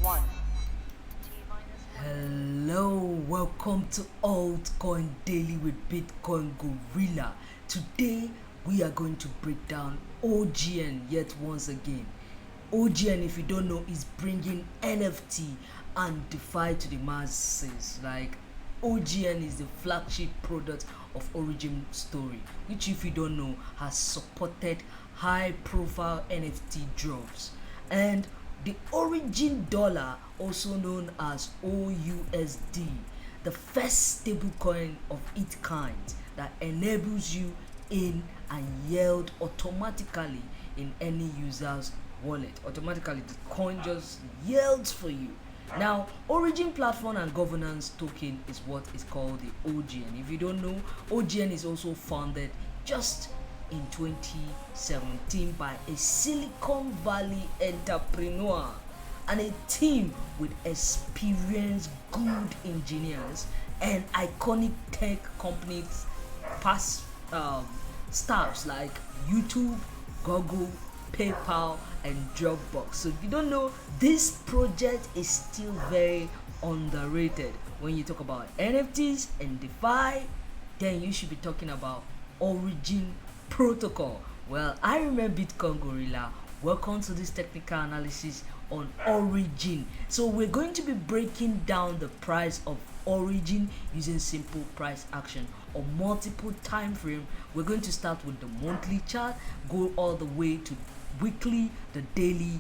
1. Hello, welcome to Altcoin Daily with Bitcoin Gorilla. Today we are going to break down OGN yet once again. OGN, if you don't know, is bringing NFT and DeFi to the masses. Like, OGN is the flagship product of Origin Story, which, if you don't know, has supported high-profile NFT drops. And the Origin dollar, also known as OUSD, the first stablecoin of its kind that enables you in and yield automatically in any user's wallet. Automatically, the coin just yields for you. Now, Origin Platform and Governance Token is what is called the OGN. If you don't know, OGN is also founded just in 2017 by a Silicon Valley entrepreneur and a team with experienced good engineers and iconic tech companies past staffs like YouTube, Google, PayPal, and Dropbox. So if you don't know, this project is still very underrated. When you talk about NFTs and DeFi, then you should be talking about Origin Protocol. Well, I remember Bitcoin Gorilla. Welcome to this technical analysis on Origin. So we're going to be breaking down the price of Origin using simple price action or multiple time frame. We're going to start with the monthly chart, go all the way to weekly, the daily,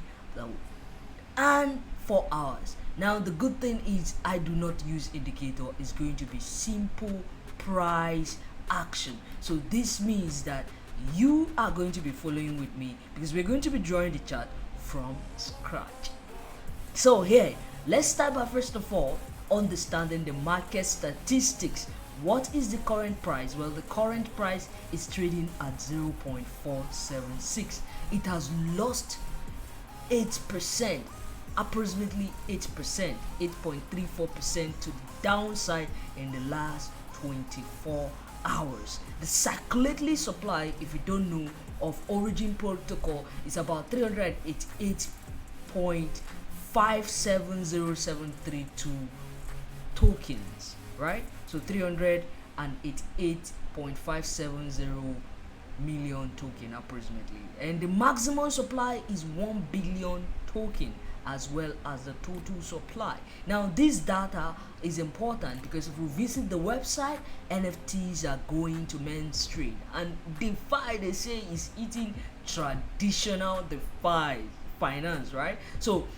and 4 hours. Now the good thing is I do not use indicator. It's going to be simple price action. So this means that you are going to be following with me because we're going to be drawing the chart from scratch. So here, let's start by first of all understanding the market statistics. What is the current price? Well, the current price is trading at 0.476. It has lost 8%, approximately 8%, 8.34% to the downside in the last 24 hours. The circulating supply, if you don't know, of Origin Protocol is about 388.570732 tokens, right? So 388.570 million token approximately, and the maximum supply is 1 billion token as well as the total supply. Now this data is important because if we visit the website, NFTs are going to mainstream, and DeFi, they say, is eating traditional DeFi finance, right? So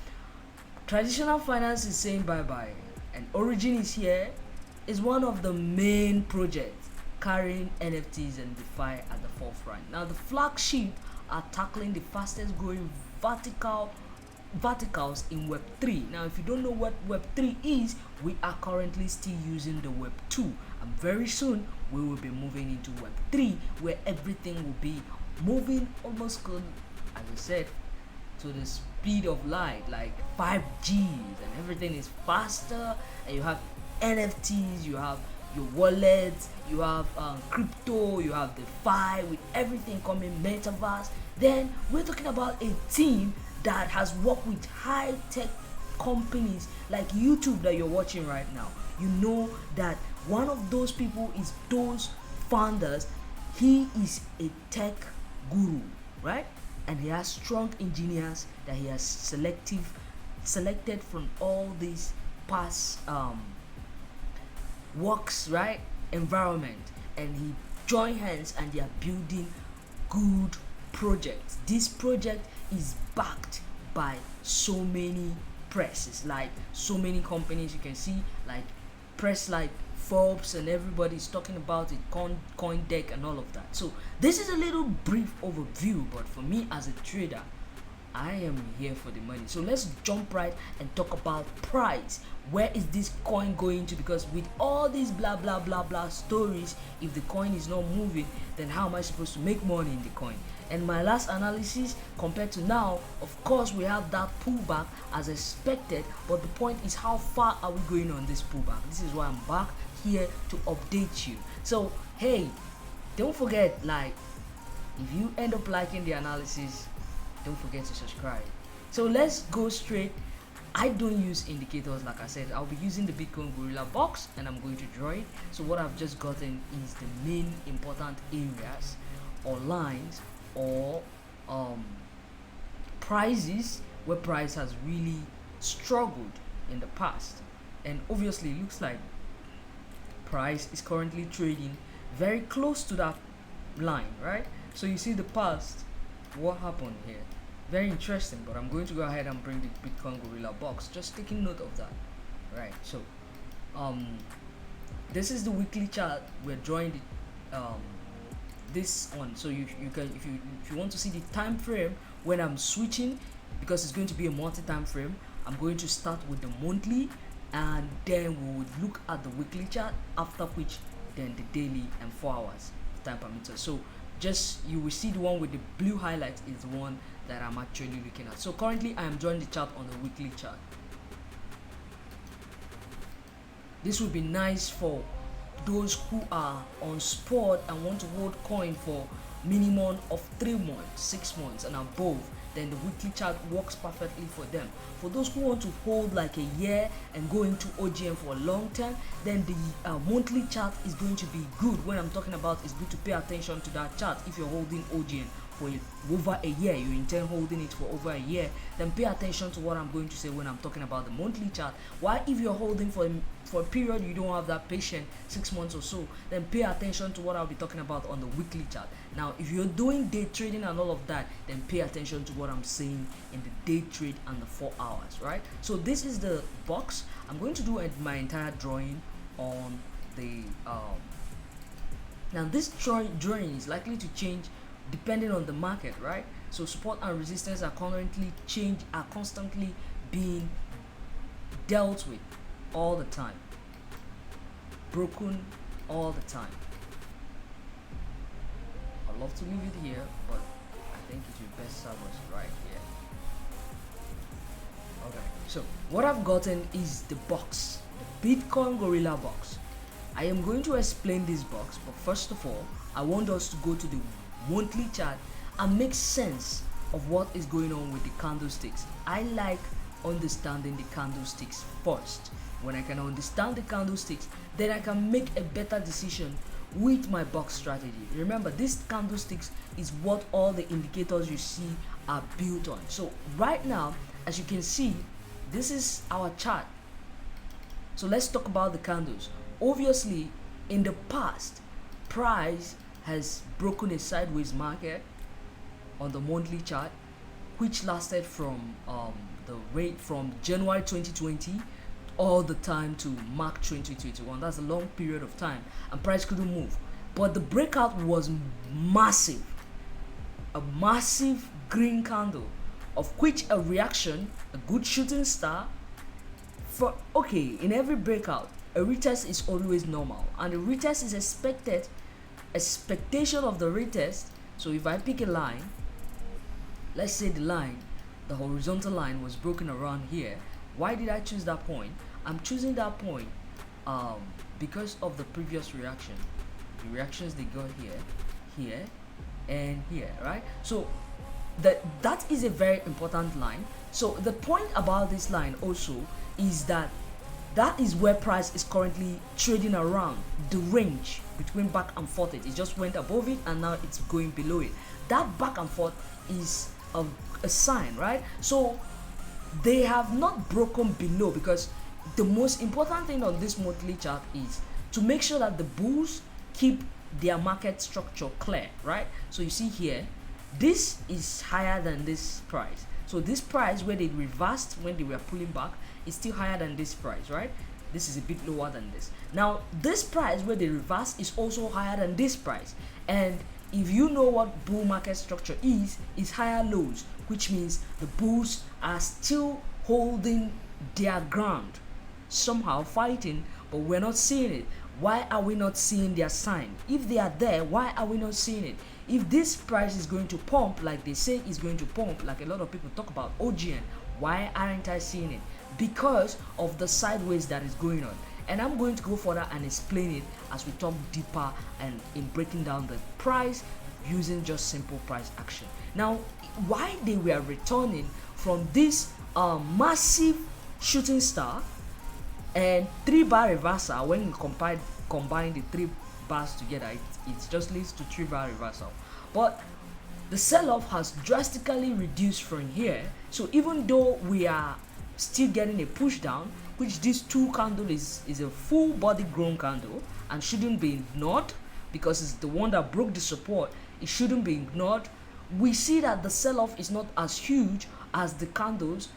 traditional finance is saying bye bye, and Origin is here, is one of the main projects carrying NFTs and DeFi at the forefront. Now the flagship are tackling the fastest growing verticals in Web3. Now if you don't know what Web3 is, we are currently still using the Web2, and very soon we will be moving into Web3, where everything will be moving almost, as I said, to the speed of light, like 5Gs, and everything is faster, and you have NFTs, you have your wallets, you have crypto, you have DeFi, with everything coming metaverse. Then we're talking about a team that has worked with high-tech companies like YouTube that you're watching right now. You know that one of those people is those founders. He is a tech guru, right? And he has strong engineers that he has selected from all these past works, right, environment, and he join hands and they are building good projects. This project is backed by so many presses, like so many companies. You can see like press like Forbes, and everybody's talking about it, CoinDeck and all of that. So this is a little brief overview, but for me as a trader, I am here for the money. So let's jump right and talk about price. Where is this coin going to? Because with all these blah blah blah blah stories, if the coin is not moving, then how am I supposed to make money in the coin? And my last analysis compared to now, of course we have that pullback as expected, but the point is, how far are we going on this pullback? This is why I'm back here to update you. So hey, don't forget, like, if you end up liking the analysis, don't forget to subscribe. So let's go straight I don't use indicators. Like I said, I'll be using the Bitcoin Gorilla box and I'm going to draw it. So what I've just gotten is the main important areas or lines or prices where price has really struggled in the past. And obviously it looks like price is currently trading very close to that line, right? So you see the past, what happened here? Very interesting, but I'm going to go ahead and bring the Bitcoin Gorilla box, just taking note of that, right? So this is the weekly chart. We're drawing the this on, so you can, if you want to see the time frame when I'm switching, because it's going to be a multi-time frame, I'm going to start with the monthly and then we would look at the weekly chart, after which then the daily and 4 hours time parameter. So just, you will see the one with the blue highlight is the one that I'm actually looking at. So currently I am drawing the chart on the weekly chart. This would be nice for those who are on spot and want to hold coin for minimum of 3 months, 6 months and above. Then the weekly chart works perfectly for them. For those who want to hold like a year and go into OGN for a long term, then the monthly chart is going to be good. When I'm talking about, it's good to pay attention to that chart. If you're holding OGN for over a year, you intend holding it for over a year, then pay attention to what I'm going to say when I'm talking about the monthly chart. Why, if you're holding for a period you don't have that patience, 6 months or so, then pay attention to what I'll be talking about on the weekly chart. Now if you're doing day trading and all of that, then pay attention to what I'm saying in the day trade and the 4 hours, right? So this is the box. I'm going to do my entire drawing on the now this drawing is likely to change depending on the market, right? So support and resistance are constantly being dealt with all the time, broken all the time. I'd love to leave it here, but I think it will best serve us right here. Okay, so what I've gotten is the box, the Bitcoin Gorilla box. I am going to explain this box, but first of all, I want us to go to the monthly chart and make sense of what is going on with the candlesticks. I like understanding the candlesticks first. When I can understand the candlesticks, then I can make a better decision with my box strategy. Remember, this candlesticks is what all the indicators you see are built on. So right now, as you can see, this is our chart. So let's talk about the candles. Obviously, in the past, price has broken a sideways market on the monthly chart, which lasted from the rate from January 2020 all the time to March 2021. That's a long period of time, and price couldn't move. But the breakout was massive, a massive green candle, of which a reaction, a good shooting star. For okay, in every breakout, a retest is always normal, and the retest is expectation of the retest. So if I pick a line, let's say the horizontal line was broken around here. Why did I choose that point? I'm choosing that point because of the previous reaction, the reactions they got here and here, right? So that is a very important line. So the point about this line also is that is where price is currently trading around, the range between back and forth. It just went above it and now it's going below it. That back and forth is a sign, right? So they have not broken below, because the most important thing on this monthly chart is to make sure that the bulls keep their market structure clear, right? So you see here, this is higher than this price. So this price where they reversed when they were pulling back is still higher than this price, right? This is a bit lower than this. Now this price where they reversed is also higher than this price. And if you know what bull market structure is higher lows, which means the bulls are still holding their ground, somehow fighting, but we're not seeing it. Why are we not seeing their sign? If they are there, why are we not seeing it? If this price is going to pump like they say it's going to pump, like a lot of people talk about OGN, why aren't I seeing it? Because of the sideways that is going on. And I'm going to go further and explain it as we talk deeper and in breaking down the price using just simple price action. Now, why they were returning from this massive shooting star, and 3-bar reversal. When you combine the 3 bars together, it just leads to 3-bar reversal. But the sell-off has drastically reduced from here. So even though we are still getting a push down, which this 2 candle is a full body grown candle and shouldn't be ignored, because it's the one that broke the support, it shouldn't be ignored. We see that the sell-off is not as huge as the candles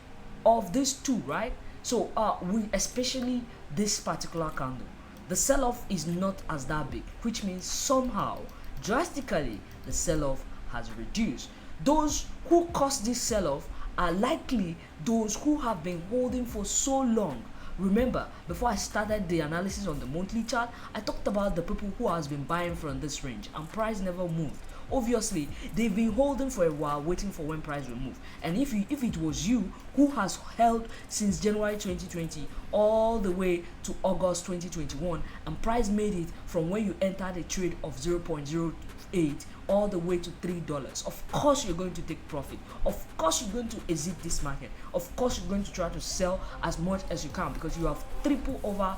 of these 2, right? So we, especially this particular candle, the sell-off is not as that big, which means somehow drastically the sell-off has reduced. Those who caused this sell-off are likely those who have been holding for so long. Remember, before I started the analysis on the monthly chart, I talked about the people who has been buying from this range and price never moved. Obviously, they've been holding for a while, waiting for when price will move. And if it was you who has held since January 2020 all the way to August 2021, and price made it from when you entered a trade of 0.08 all the way to $3, of course you're going to take profit. Of course you're going to exit this market. Of course you're going to try to sell as much as you can, because you have triple over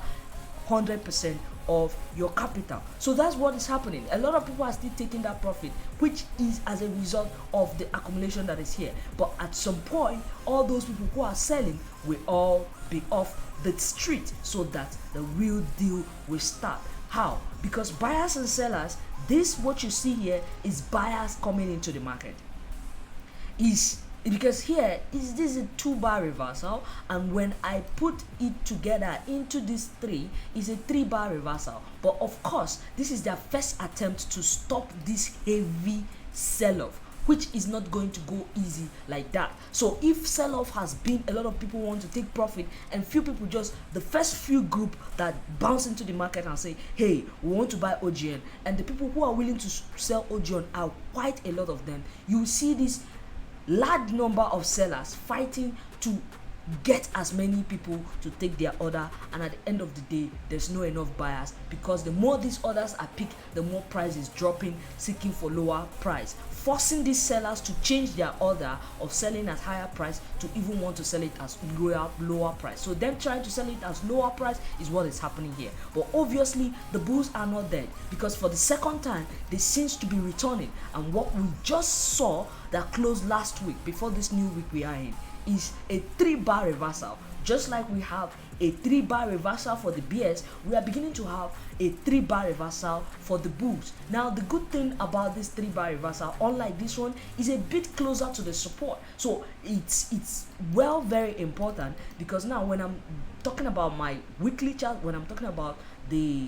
100% of your capital. So that's what is happening. A lot of people are still taking that profit, which is as a result of the accumulation that is here. But at some point, all those people who are selling will all be off the street, so that the real deal will start. How? Because buyers and sellers, this what you see here is buyers coming into the market. Because here is this a 2-bar reversal, and when I put it together into this 3 is a 3-bar reversal. But of course, this is their first attempt to stop this heavy sell-off, which is not going to go easy like that. So if sell-off has been, a lot of people want to take profit, and few people, just the first few group that bounce into the market and say, hey, we want to buy OGN, and the people who are willing to sell OGN are quite a lot of them. You see this large number of sellers fighting to get as many people to take their order, and at the end of the day there's no enough buyers, because the more these orders are picked, the more price is dropping, seeking for lower price, forcing these sellers to change their order of selling at higher price to even want to sell it as lower price. So them trying to sell it as lower price is what is happening here. But obviously the bulls are not dead, because for the second time they seems to be returning, and what we just saw that closed last week before this new week we are in is a 3-bar reversal. Just like we have a 3-bar reversal for the BS, we are beginning to have a 3-bar reversal for the bulls. Now the good thing about this 3-bar reversal, unlike this one, is a bit closer to the support. So it's very important, because now when I'm talking about my weekly chart, when I'm talking about the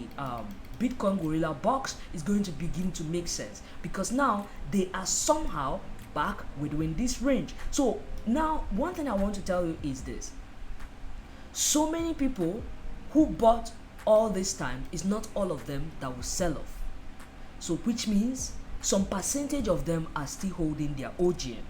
Bitcoin Gorilla box, is going to begin to make sense, because now they are somehow back within this range. So now one thing I want to tell you is this: so many people who bought all this time, is not all of them that will sell off. So which means some percentage of them are still holding their OGN,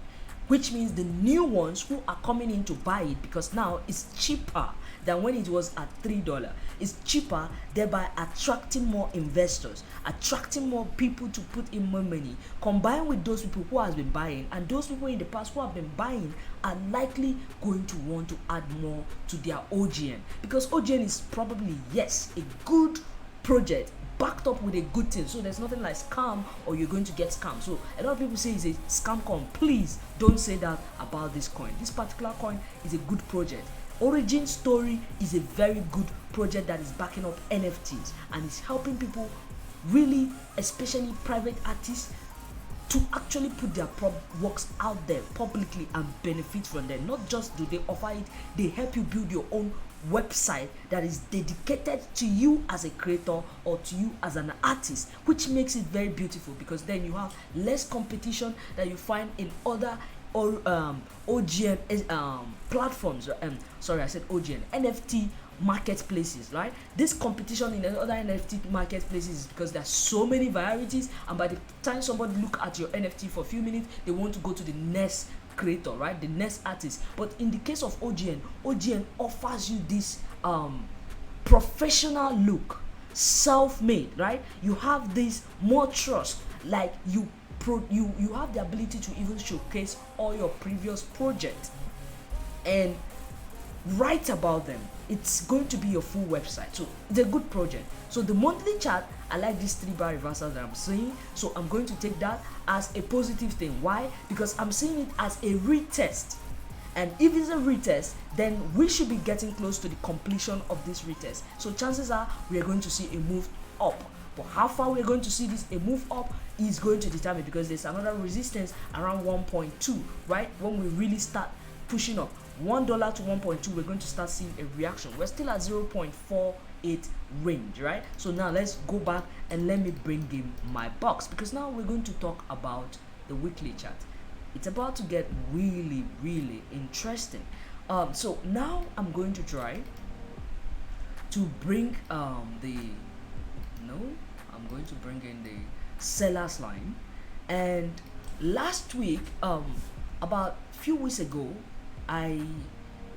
which means the new ones who are coming in to buy it, because now it's cheaper than when it was at $3. It's cheaper, thereby attracting more investors, attracting more people to put in more money, combined with those people who has been buying, and those people in the past who have been buying are likely going to want to add more to their OGN, because OGN is probably, yes, a good project backed up with a good thing. So there's nothing like scam or you're going to get scammed. So a lot of people say it's a scam coin. Please don't say that about this coin. This particular coin is a good project. Origin Story is a very good project that is backing up NFTs and is helping people, really, especially private artists, to actually put their works out there publicly and benefit from them. Not just do they offer it, they help you build your own website that is dedicated to you as a creator or to you as an artist, which makes it very beautiful, because then you have less competition that you find in other OGN platforms. Sorry, I said OGN, NFT marketplaces, right? This competition in other NFT marketplaces is because there are so many varieties, and by the time somebody look at your NFT for a few minutes, they want to go to the next creator, right? The next artist. But in the case of OGN offers you this professional look, self-made, right? You have this more trust, like you have the ability to even showcase all your previous projects. And write about them. It's going to be your full website, so it's a good project. So the monthly chart, I like this 3-bar reversal that I'm seeing, so I'm going to take that as a positive thing. Why? Because I'm seeing it as a retest, and if it's a retest, then we should be getting close to the completion of this retest. So chances are we are going to see a move up, but how far we're going to see this a move up is going to determine, because there's another resistance around 1.2, right? When we really start pushing up $1 to 1.2, we're going to start seeing a reaction. We're still at 0.48 range, right? So now let's go back and let me bring in my box, because now we're going to talk about the weekly chart. It's about to get really interesting. So now I'm going to try to bring I'm going to bring in the seller's line. And last week, about a few weeks ago, I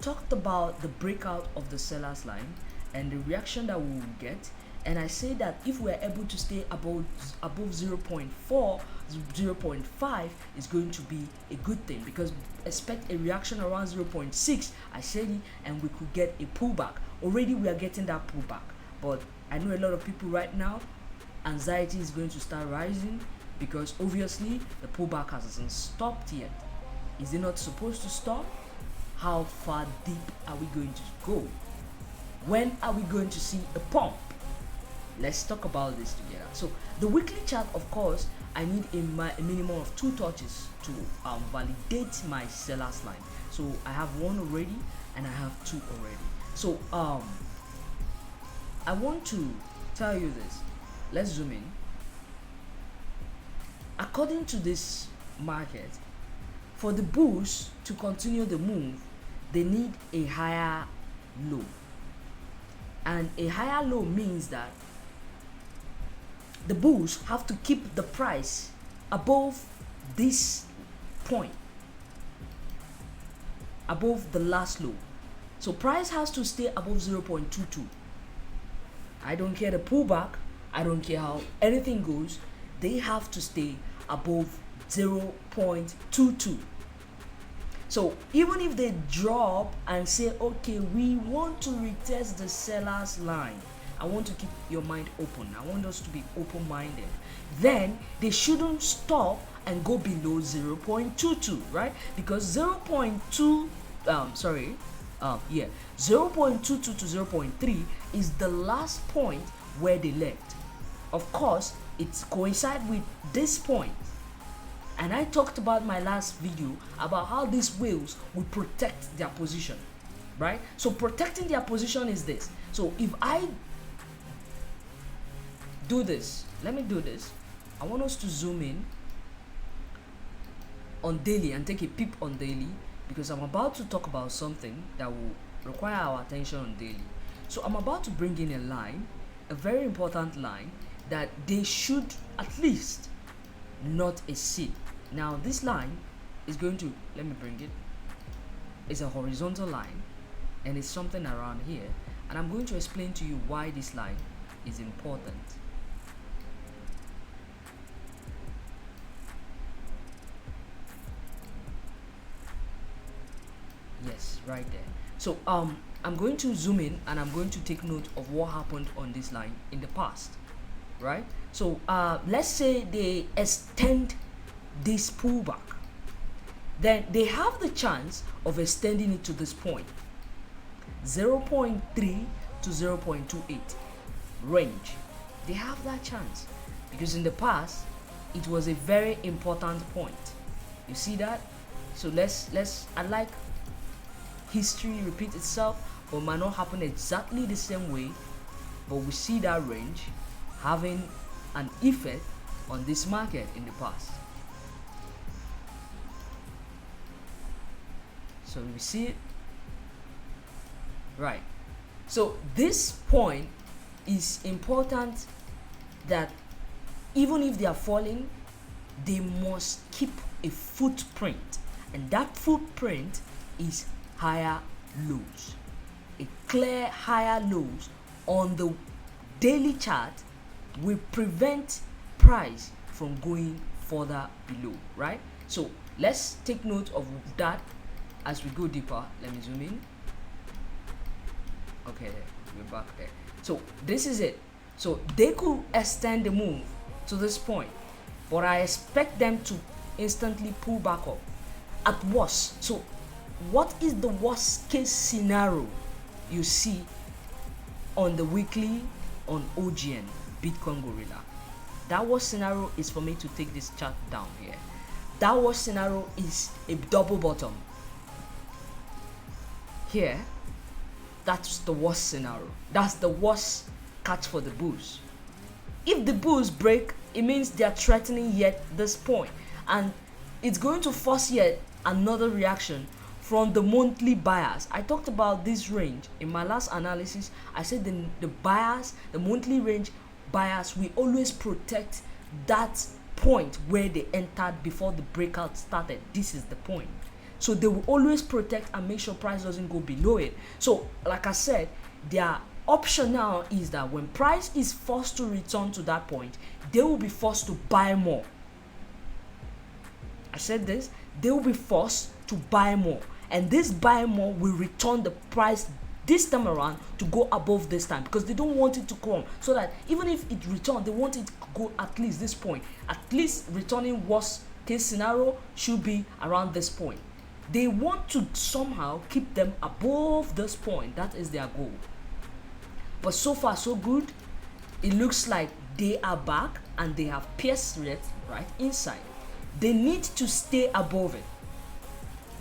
talked about the breakout of the seller's line and the reaction that we will get, and I say that if we are able to stay above 0.4, 0.5 is going to be a good thing, because expect a reaction around 0.6, I said it, and we could get a pullback. Already we are getting that pullback, but I know a lot of people right now, anxiety is going to start rising, because obviously the pullback hasn't stopped yet. Is it not supposed to stop? How far deep are we going to go? When are we going to see a pump? Let's talk about this together. So the weekly chart, of course, I need a minimum of 2 touches to validate my seller's line. So I have 1 already and I have 2 already. So I want to tell you this. Let's zoom in. According to this market, for the bulls to continue the move, they need a higher low. And a higher low means that the bulls have to keep the price above this point, above the last low. So price has to stay above 0.22. I don't care the pullback, I don't care how anything goes, they have to stay above 0.22. So even if they drop and say, okay, we want to retest the seller's line, I want to keep your mind open. I want us to be open-minded. Then they shouldn't stop and go below 0.22, right? Because 0.2 to 0.3 is the last point where they left. Of course, it coincides with this point. And I talked about my last video about how these whales will protect their position, right? So protecting their position is this. So if I do this, let me do this. I want us to zoom in on daily and take a peep on daily, because I'm about to talk about something that will require our attention on daily. So I'm about to bring in a line, a very important line that they should at least not exceed. Now this line is going to, let me bring it, it's a horizontal line and it's something around here, and I'm going to explain to you why this line is important. Yes, right there. So I'm going to zoom in and I'm going to take note of what happened on this line in the past, right? So let's say they extend this pullback, then they have the chance of extending it to this point, 0.3 to 0.28 range. They have that chance because in the past it was a very important point. You see that? So let's I like history repeat itself, but it might not happen exactly the same way, but we see that range having an effect on this market in the past. So we see it right. So this point is important, that even if they are falling, they must keep a footprint, and that footprint is higher lows. A clear higher lows on the daily chart will prevent price from going further below, right? So let's take note of that as we go deeper. Let me zoom in. Okay, we're back there. So this is it. So they could extend the move to this point, but I expect them to instantly pull back up at worst. So what is the worst case scenario you see on the weekly on OGN Bitcoin Gorilla? That worst scenario is for me to take this chart down here. That worst scenario is a double bottom here. That's the worst scenario. That's the worst catch for the bulls. If the bulls break, it means they are threatening yet this point, and it's going to force yet another reaction from the monthly buyers. I talked about this range in my last analysis. I said the buyers, the monthly range buyers, we always protect that point where they entered before the breakout started. This is the point. So they will always protect and make sure price doesn't go below it. So like I said, their option now is that when price is forced to return to that point, they will be forced to buy more. I said this, they will be forced to buy more, and this buy more will return the price this time around to go above this time, because they don't want it to come, so that even if it returns, they want it to go at least this point. At least returning worst case scenario should be around this point. They want to somehow keep them above this point. That is their goal. But so far so good. It looks like they are back and they have pierced it right inside. They need to stay above it.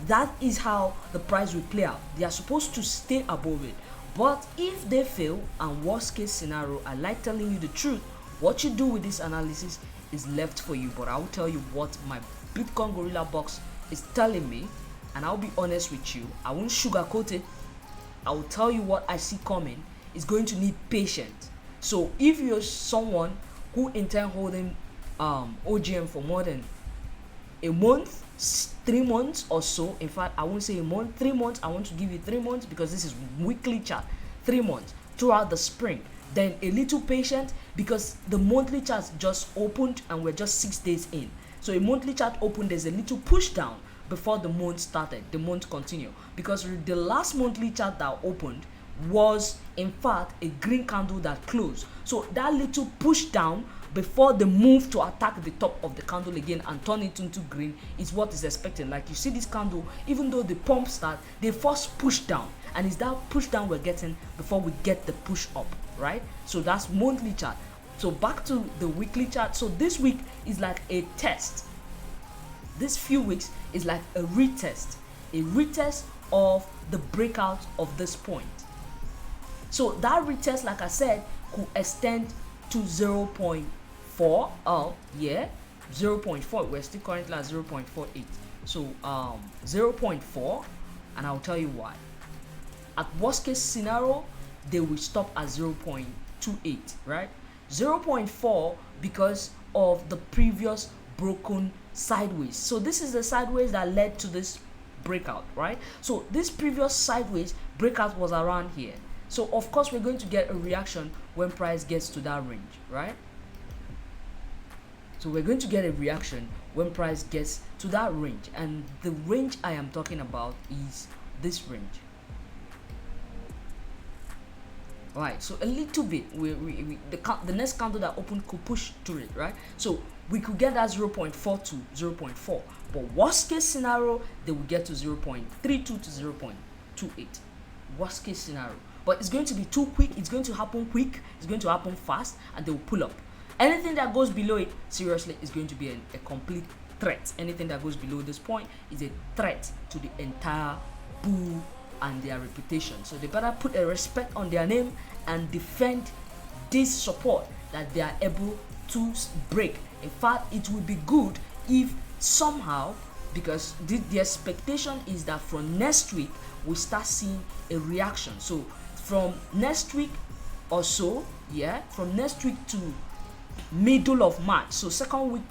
That is how the price will play out. They are supposed to stay above it. But if they fail, and worst case scenario, I like telling you the truth, what you do with this analysis is left for you. But I will tell you what my Bitcoin Gorilla box is telling me, and I'll be honest with you. I won't sugarcoat it. I will tell you what I see coming. It's going to need patience. So if you're someone who intend holding OGN for more than a month, 3 months or so, in fact I won't say a month, 3 months, I want to give you 3 months because this is weekly chart, 3 months throughout the spring, then a little patient, because the monthly chart just opened and we're just 6 days in. So a monthly chart opened, there's a little push down before the month started, the month continued, because the last monthly chart that opened was in fact a green candle that closed. So that little push down before the move to attack the top of the candle again and turn it into green is what is expected. Like you see this candle, even though the pump start, they first push down, and it's that push down we're getting before we get the push up, right? So that's monthly chart. So back to the weekly chart. So this week is like a test. This few weeks is like a retest of the breakout of this point. So that retest, like I said, could extend to 0.4. 0.4. We're still currently at 0.48. So 0.4, and I'll tell you why. At worst case scenario, they will stop at 0.28, right? 0.4 because of the previous broken sideways. So this is the sideways that led to this breakout, right? So this previous sideways breakout was around here. So of course we're going to get a reaction when price gets to that range, right? So we're going to get a reaction when price gets to that range, and the range I am talking about is this range. Right, so a little bit, the next candle that opened could push to it, right? So we could get that 0.4 to 0.4, but worst case scenario, they will get to 0.32 to 0.28. Worst case scenario. But it's going to be too quick, it's going to happen quick, it's going to happen fast, and they will pull up. Anything that goes below it, seriously, is going to be a complete threat. Anything that goes below this point is a threat to the entire bull and their reputation. So they better put a respect on their name and defend this support that they are able to break. In fact, it would be good if somehow, because the expectation is that from next week we start seeing a reaction. So from next week or so, from next week to middle of March, so second week,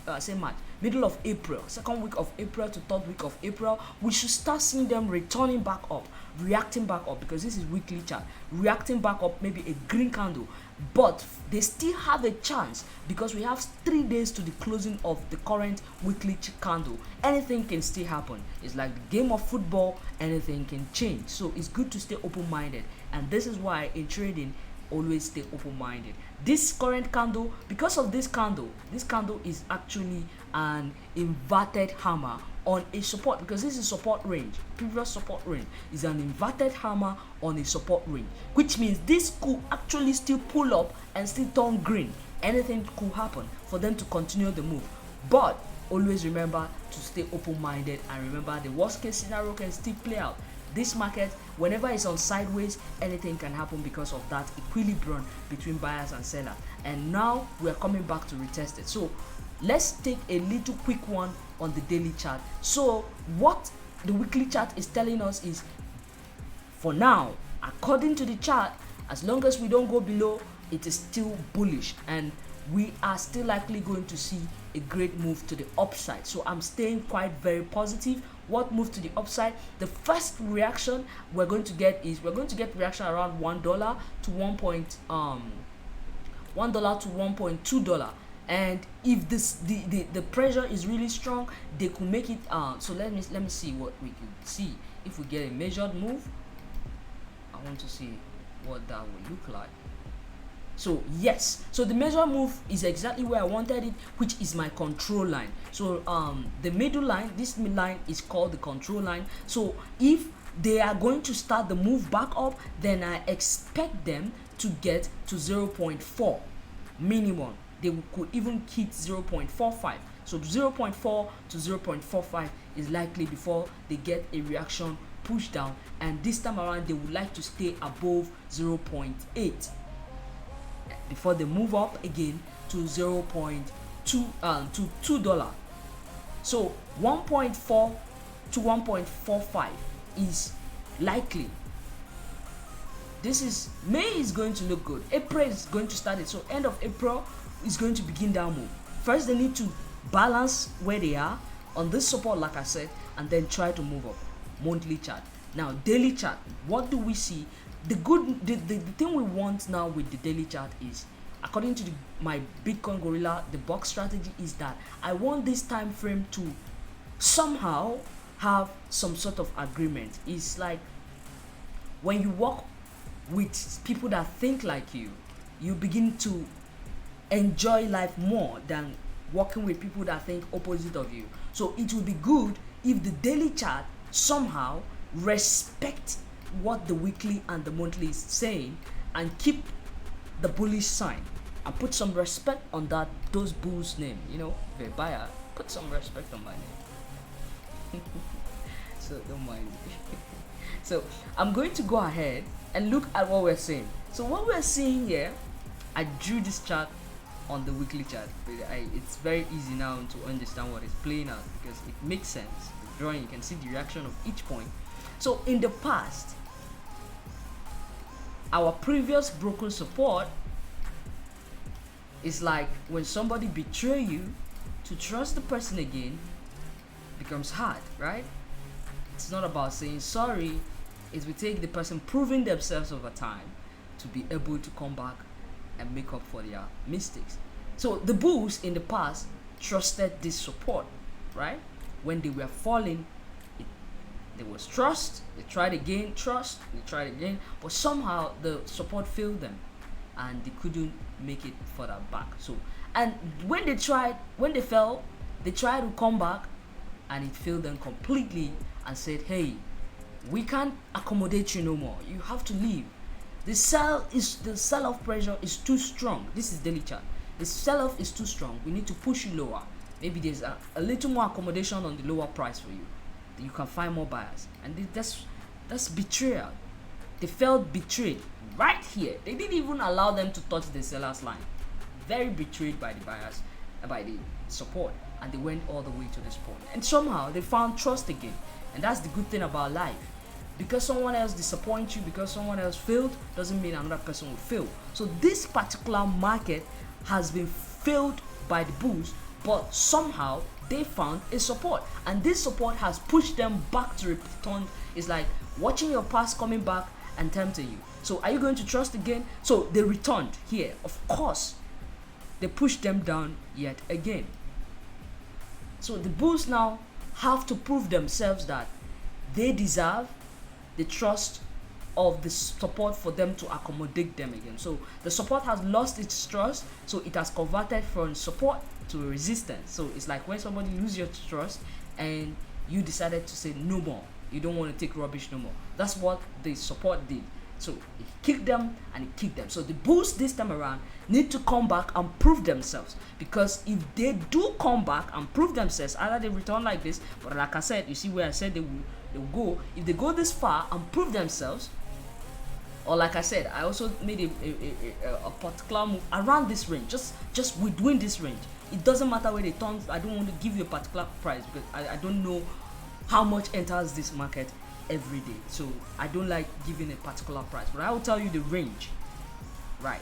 middle of April, second week of April to third week of April, we should start seeing them returning back up, reacting back up, because this is weekly chart, reacting back up, maybe a green candle. But they still have a chance because we have 3 days to the closing of the current weekly candle. Anything can still happen. It's like the game of football, anything can change. So it's good to stay open-minded, and this is why in trading, always stay open-minded. This current candle, because of this candle is actually an inverted hammer on a support, because this is support range. Previous support range is an inverted hammer on a support range, which means this could actually still pull up and still turn green. Anything could happen for them to continue the move, but always remember to stay open-minded, and remember the worst case scenario can still play out. This market, whenever it's on sideways, anything can happen because of that equilibrium between buyers and sellers. And now we are coming back to retest it. So let's take a little quick one on the daily chart. So what the weekly chart is telling us is, for now, according to the chart, as long as we don't go below, it is still bullish, and we are still likely going to see a great move to the upside. So I'm staying quite very positive. What move to the upside? The first reaction we're going to get reaction around $1 to $1 to $1.2. And if this the pressure is really strong, they could make it. So let me see what we could see if we get a measured move. I want to see what that will look like. So yes, so the measure move is exactly where I wanted it, which is my control line. So the middle line, this line is called the control line. So if they are going to start the move back up, then I expect them to get to 0.4 minimum. They could even hit 0.45. So 0.4 to 0.45 is likely before they get a reaction push down, and this time around they would like to stay above 0.8 before they move up again to 0.2 to $2. So 1.4 to 1.45 is likely. This is May is going to look good. April is going to start it. So end of April is going to begin down move. First they need to balance where they are on this support, like I said, and then try to move up. Monthly chart. Now daily chart, what do we see? The thing we want now with the daily chart is, according to my Bitcoin Gorilla, the box strategy is that I want this time frame to somehow have some sort of agreement. It's like when you work with people that think like you begin to enjoy life more than working with people that think opposite of you. So it would be good if the daily chart somehow respect what the weekly and the monthly is saying, and keep the bullish sign, and put some respect on those bulls' name. You know, if you're a buyer, put some respect on my name. So don't mind me. So I'm going to go ahead and look at what we're seeing. So what we're seeing here, I drew this chart on the weekly chart. It's very easy now to understand what is playing out, because it makes sense. The drawing, you can see the reaction of each point. So in the past, our previous broken support is like when somebody betray you, to trust the person again becomes hard, right? It's not about saying sorry. It will take the person proving themselves over time to be able to come back and make up for their mistakes. So the bulls in the past trusted this support, right? When they were falling, there was trust. They tried again, trust. They tried again, but somehow the support failed them, and they couldn't make it further back. So, and when they fell, they tried to come back, and it failed them completely, and said, "Hey, we can't accommodate you no more. You have to leave. The sell-off pressure is too strong." This is daily chart. The sell-off is too strong. We need to push you lower. Maybe there's a little more accommodation on the lower price for you. You can find more buyers, and that's betrayal. They felt betrayed right here. They didn't even allow them to touch the seller's line. Very betrayed by the buyers, by the support, and they went all the way to this point. And somehow they found trust again, and that's the good thing about life. Because someone else disappoints you, because someone else failed, doesn't mean another person will fail. So this particular market has been failed by the bulls, but somehow they found a support, and this support has pushed them back to return. It's like watching your past coming back and tempting you. So are you going to trust again? So they returned here. Of course, they pushed them down yet again. So the bulls now have to prove themselves that they deserve the trust of the support for them to accommodate them again. So the support has lost its trust, so it has converted from support to resistance. So it's like when somebody loses your trust and you decided to say no more, you don't want to take rubbish no more. That's what the support did. So it kicked them and it kicked them. So the bulls this time around need to come back and prove themselves, because if they do come back and prove themselves, either they return like this, but like I said, you see where I said they will go. If they go this far and prove themselves, or like I said, I also made a particular move around this range, just within this range. It doesn't matter where they turn. I don't want to give you a particular price because I don't know how much enters this market every day, so I don't like giving a particular price, but I will tell you the range. Right,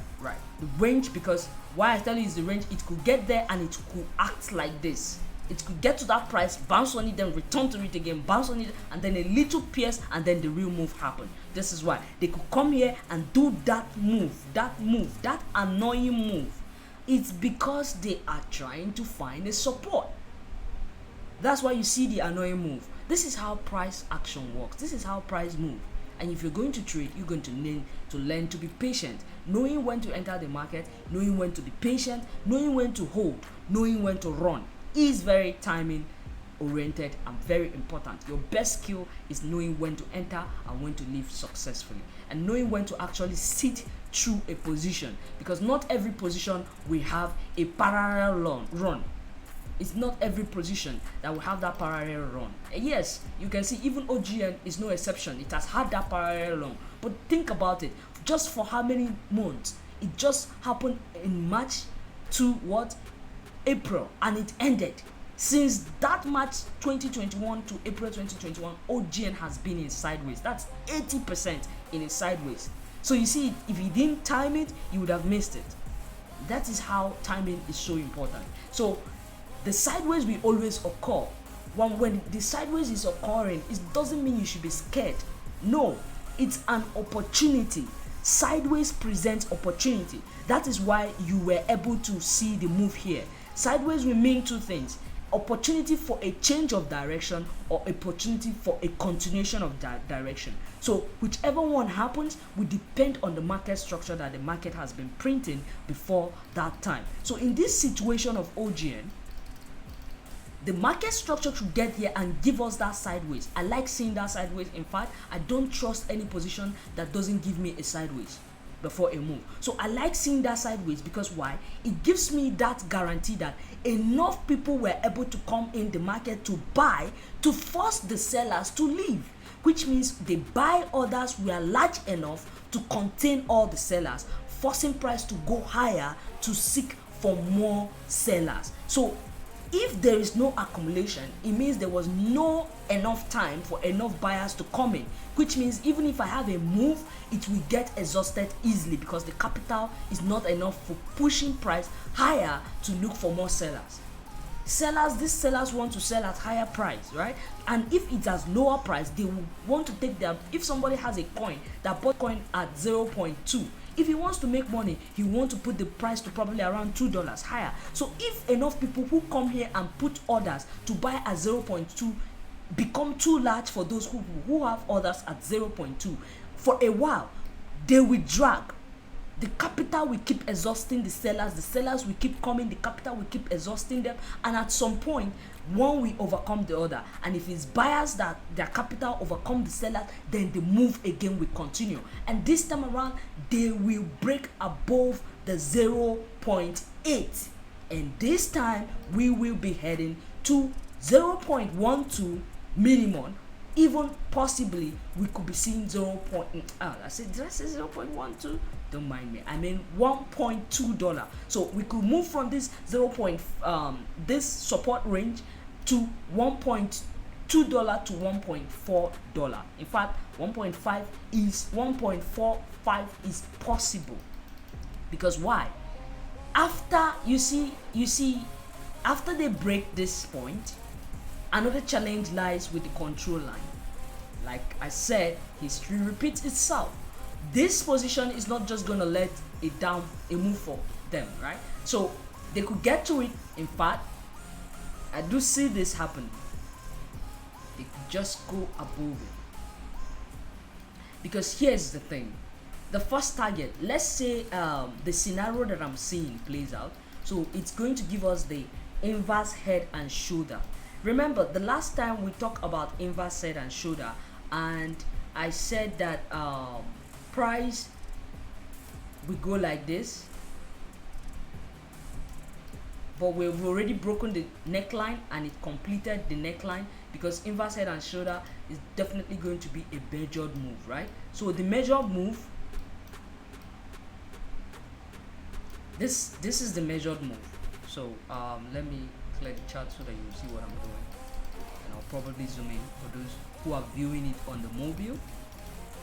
the range, because why I tell you is the range, it could get there and it could act like this. It could get to that price, bounce on it, then return to it again, bounce on it, and then a little pierce, and then the real move happen. This is why they could come here and do that annoying move. It's because they are trying to find a support. That's why you see the annoying move. This is how price action works. This is how price move. And if you're going to trade, you're going to learn to be patient, knowing when to enter the market, knowing when to be patient, knowing when to hold, knowing when to run is very timing oriented and very important. Your best skill is knowing when to enter and when to leave successfully, and knowing when to actually sit through a position, because not every position will have a parallel run. It's not every position that will have that parallel run. And yes, you can see even OGN is no exception. It has had that parallel run. But think about it. Just for how many months? It just happened in March to what? April, and it ended. Since that March 2021 to April 2021, OGN has been in sideways. That's 80% in a sideways. So you see, if you didn't time it, you would have missed it. That is how timing is so important. So the sideways will always occur. When the sideways is occurring, it doesn't mean you should be scared. No, it's an opportunity. Sideways presents opportunity. That is why you were able to see the move here. Sideways will mean two things: opportunity for a change of direction, or opportunity for a continuation of direction. So whichever one happens will depend on the market structure that the market has been printing before that time. So in this situation of OGN, the market structure should get here and give us that sideways. I like seeing that sideways. In fact, I don't trust any position that doesn't give me a sideways before a move. So I like seeing that sideways, because why? It gives me that guarantee that enough people were able to come in the market to buy, to force the sellers to leave, which means the buy orders were large enough to contain all the sellers, forcing price to go higher to seek for more sellers. So if there is no accumulation, it means there was no enough time for enough buyers to come in, which means even if I have a move, it will get exhausted easily, because the capital is not enough for pushing price higher to look for more sellers. These sellers want to sell at higher price, right? And if it has lower price, they will want to take their, if somebody has a coin that bought coin at 0.2, if he wants to make money, he wants to put the price to probably around $2 higher. So if enough people who come here and put orders to buy at 0.2 become too large for those who have orders at 0.2, for a while they will drag. The capital will keep exhausting the sellers will keep coming, the capital will keep exhausting them, and at some point one will overcome the other. And if it's buyers that their capital overcome the sellers, then the move again will continue, and this time around they will break above the 0.8, and this time we will be heading to 0.12 minimum. Even possibly we could be seeing did I say 0.12? Don't mind me. I mean $1.2. So we could move from this this support range to $1.2 to $1.4. In fact, 1.45 is possible. Because why? After you see After they break this point, another challenge lies with the control line. Like I said, history repeats itself. This position is not just gonna let a move for them, right? So they could get to it. In fact, I do see this happen. They could just go above it. Because here's the thing. The first target, let's say the scenario that I'm seeing plays out. So it's going to give us the inverse head and shoulder. Remember, the last time we talked about inverse head and shoulder, and I said that price we go like this, but we've already broken the neckline and it completed the neckline, because inverse head and shoulder is definitely going to be a measured move, right? So the measured move, this is the measured move. So let me clear the chart so that you see what I'm doing, and I'll probably zoom in for those who are viewing it on the mobile.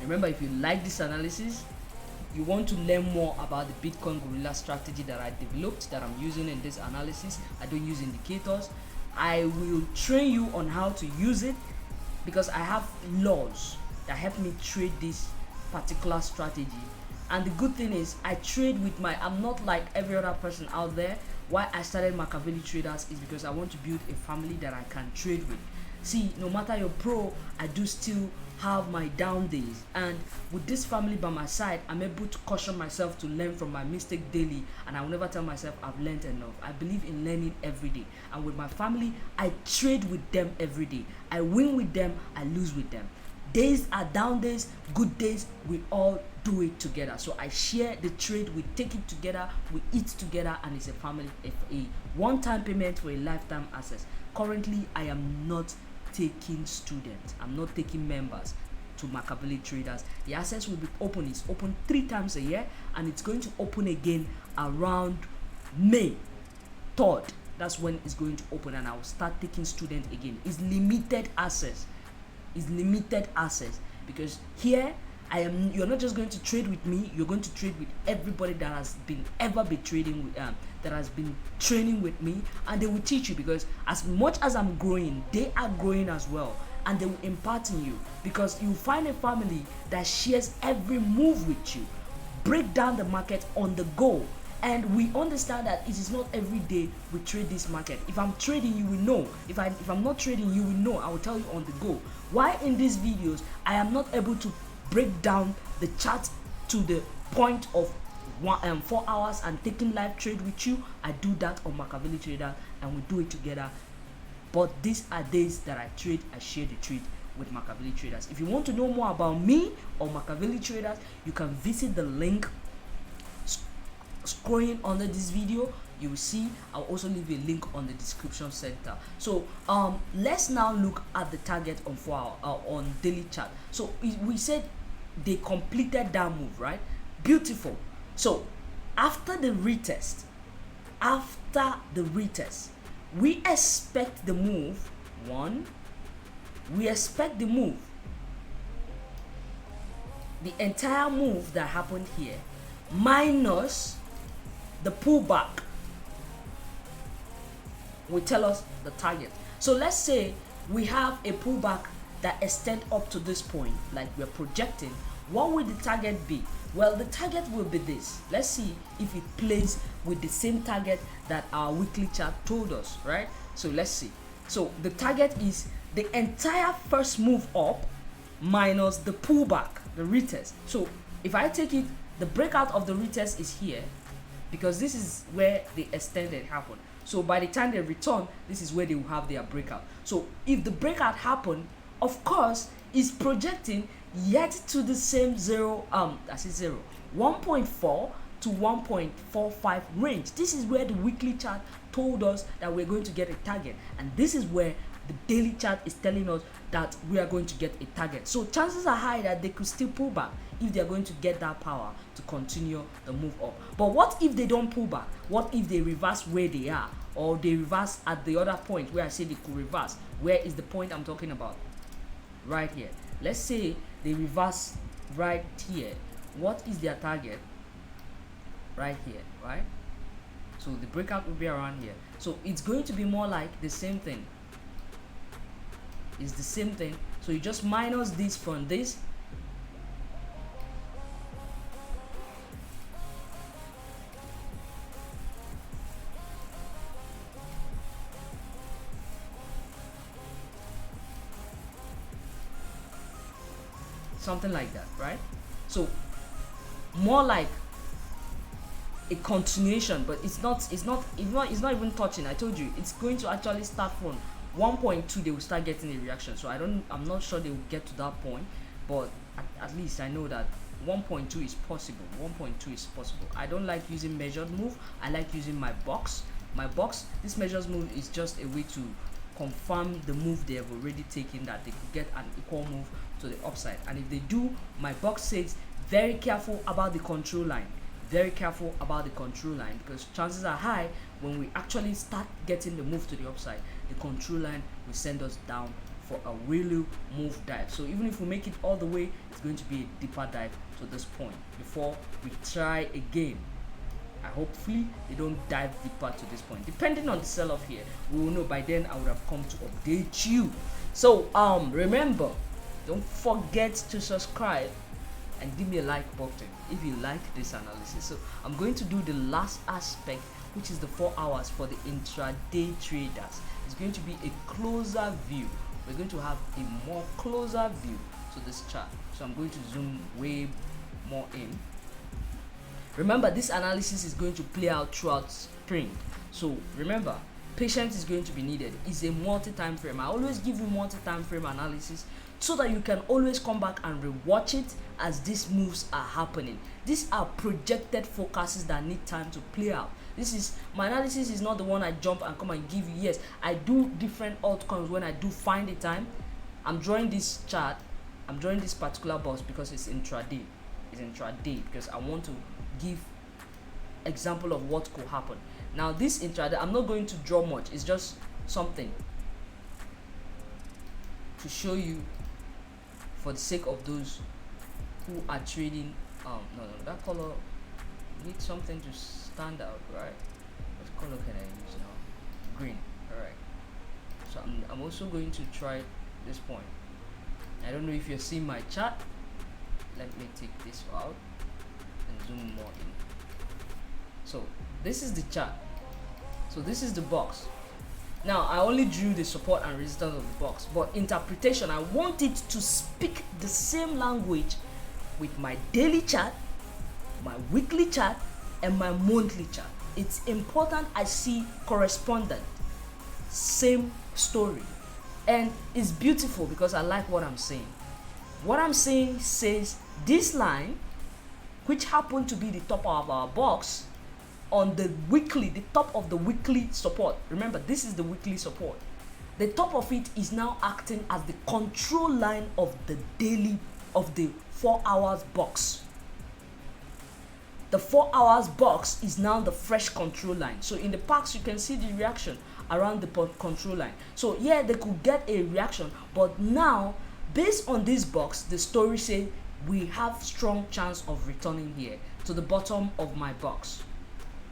Remember, if you like this analysis, you want to learn more about the Bitcoin Gorilla strategy that I developed, that I'm using in this analysis. I don't use indicators. I will train you on how to use it, because I have laws that help me trade this particular strategy. And the good thing is, I trade with I'm not like every other person out there. Why I started Makaveli Traders is because I want to build a family that I can trade with. See, no matter your pro, I do still have my down days, and with this family by my side, I'm able to caution myself to learn from my mistake daily, and I will never tell myself I've learned enough. I believe in learning every day, and with my family, I trade with them every day. I win with them, I lose with them. Days are down days, good days, we all do it together. So I share the trade, we take it together, we eat together, and it's a family, a one-time payment for a lifetime access. Currently, I am not taking students, I'm not taking members to Makaveli Traders. The access will be open. It's open 3 times a year, and it's going to open again around May 3rd. That's when it's going to open, and I will start taking students again. It's limited access. It's limited access, because here you're not just going to trade with me, you're going to trade with everybody that has been trading with that has been training with me, and they will teach you, because as much as I'm growing, they are growing as well, and they will impart in you, because you find a family that shares every move with you, break down the market on the go. And we understand that it is not every day we trade this market. If I'm trading, you will know. If I'm not trading, you will know. I will tell you on the go. Why in these videos I am not able to break down the chart to the point of 4 hours and taking live trade with you, I do that on Makaveli Trader, and we do it together. But these are days that I trade, I share the trade with Makaveli Traders. If you want to know more about me or Makaveli Traders, you can visit the link scrolling under this video. You will see I'll also leave a link on the description center. So let's now look at the target on 4 hour on daily chart. So we said they completed that move, right? Beautiful. So after the retest, we expect the move. We expect the move, the entire move that happened here, minus the pullback, will tell us the target. So let's say we have a pullback that extends up to this point, like we're projecting. What will the target be? Well, the target will be this. Let's see if it plays with the same target that our weekly chart told us, right? So let's see. So the target is the entire first move up minus the pullback, the retest. So if I take it, the breakout of the retest is here, because this is where the extended happened. So by the time they return, this is where they will have their breakout. So if the breakout happened, of course, it's projecting yet to the same 1.4 to 1.45 range. This is where the weekly chart told us that we're going to get a target, and this is where the daily chart is telling us that we are going to get a target. So chances are high that they could still pull back if they are going to get that power to continue the move up. But what if they don't pull back? What if they reverse where they are, or they reverse at the other point where I say they could reverse? Where is the point I'm talking about? Right here. Let's say they reverse right here. What is their target? Right here, right? So the breakout will be around here. So it's going to be more like the same thing. It's the same thing. So you just minus this from this. Something like that, right? So more like a continuation, but it's not even touching. I told you it's going to actually start from 1.2. They will start getting a reaction. So I'm not sure they will get to that point, but at least I know that 1.2 is possible. 1.2 is possible. I don't like using measured move. I like using my box. This measured move is just a way to confirm the move they have already taken, that they could get an equal move to the upside. And if they do, my box says very careful about the control line. Very careful about the control line, because chances are high when we actually start getting the move to the upside, the control line will send us down for a really move dive. So even if we make it all the way, it's going to be a deeper dive to this point before we try again. Hopefully they don't dive deeper to this point. Depending on the sell-off here, we will know. By then I would have come to update you. So remember, don't forget to subscribe and give me a like button if you like this analysis. So I'm going to do the last aspect, which is the 4 hours for the intraday traders. It's going to be a closer view. We're going to have a more closer view to this chart. So I'm going to zoom way more in. Remember, this analysis is going to play out throughout spring. So remember, patience is going to be needed. It's a multi-time frame. I always give you multi-time frame analysis so that you can always come back and rewatch it as these moves are happening. These are projected forecasts that need time to play out. My analysis is not the one I jump and come and give you. Yes, I do different altcoins when I do find the time. I'm drawing this chart. I'm drawing this particular box because it's intraday. It's intraday because I want to give example of what could happen. Now this intraday, I'm not going to draw much. It's just something to show you for the sake of those who are trading. No, that color needs something to stand out, right? What color can I use now? Green. All right. So I'm also going to try this point. I don't know if you're seeing my chart. Let me take this out and zoom more in. So this is the chart. So this is the box. Now I only drew the support and resistance of the box, but interpretation, I want it to speak the same language with my daily chart, my weekly chart, and my monthly chart. It's important I see correspondent, same story. And it's beautiful because I like what I'm saying. What I'm saying says this line, which happened to be the top of our box, on the weekly, the top of the weekly support. Remember, this is the weekly support. The top of it is now acting as the control line of the daily, of the 4 hours box. The 4 hours box is now the fresh control line. So in the past, you can see the reaction around the control line. So yeah, they could get a reaction, but now based on this box, the story says we have strong chance of returning here to the bottom of my box.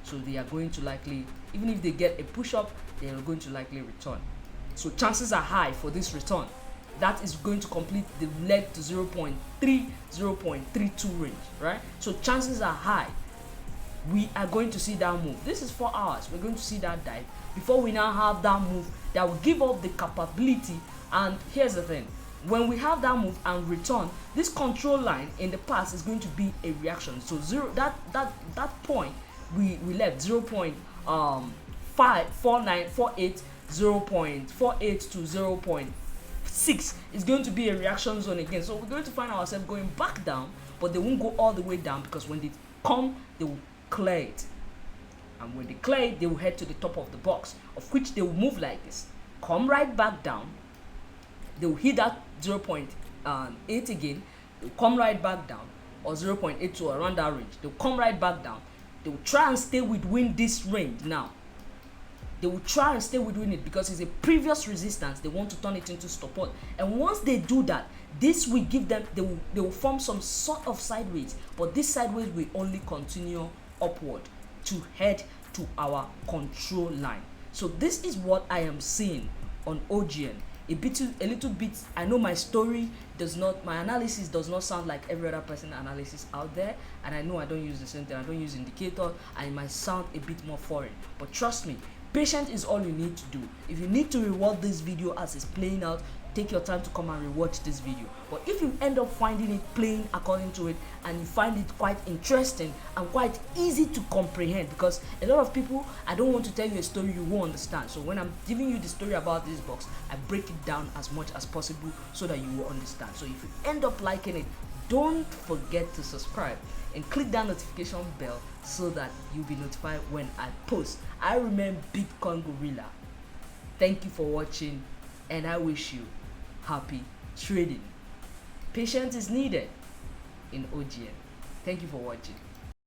So they are going to likely, even if they get a push up, they are going to likely return. So chances are high for this return. That is going to complete the leg to 0.3, 0.32 range, right? So chances are high we are going to see that move. This is 4 hours. We're going to see that dive before we now have that move that will give up the capability. And here's the thing, when we have that move and return, this control line in the past is going to be a reaction. So that point we left 0.54948, 0.48 to 0.6 is going to be a reaction zone again. So we're going to find ourselves going back down, but they won't go all the way down, because when they come, they will clear it. And when they clear it, they will head to the top of the box, of which they will move like this, come right back down. They will hit that 0.8 again. They will come right back down, or 0.8 to around that range. They will come right back down. They will try and stay within this range now. They will try and stay within it because it's a previous resistance. They want to turn it into support. And once they do that, this will give them, they will form some sort of sideways. But this sideways will only continue upward to head to our control line. So this is what I am seeing on OGN. A little bit, I know my story does not, my analysis does not sound like every other person analysis out there, and I know I don't use the same thing, I don't use indicator, and it might sound a bit more foreign, but trust me, patience is all you need to do. If you need to reward this video as it's playing out, take your time to come and rewatch this video. But if you end up finding it playing according to it and you find it quite interesting and quite easy to comprehend, because a lot of people, I don't want to tell you a story you won't understand. So when I'm giving you the story about this box, I break it down as much as possible so that you will understand. So if you end up liking it, don't forget to subscribe and click that notification bell so that you'll be notified when I post. I remain Bitcoin Gorilla. Thank you for watching, and I wish you happy trading. Patience is needed in OGN. Thank you for watching.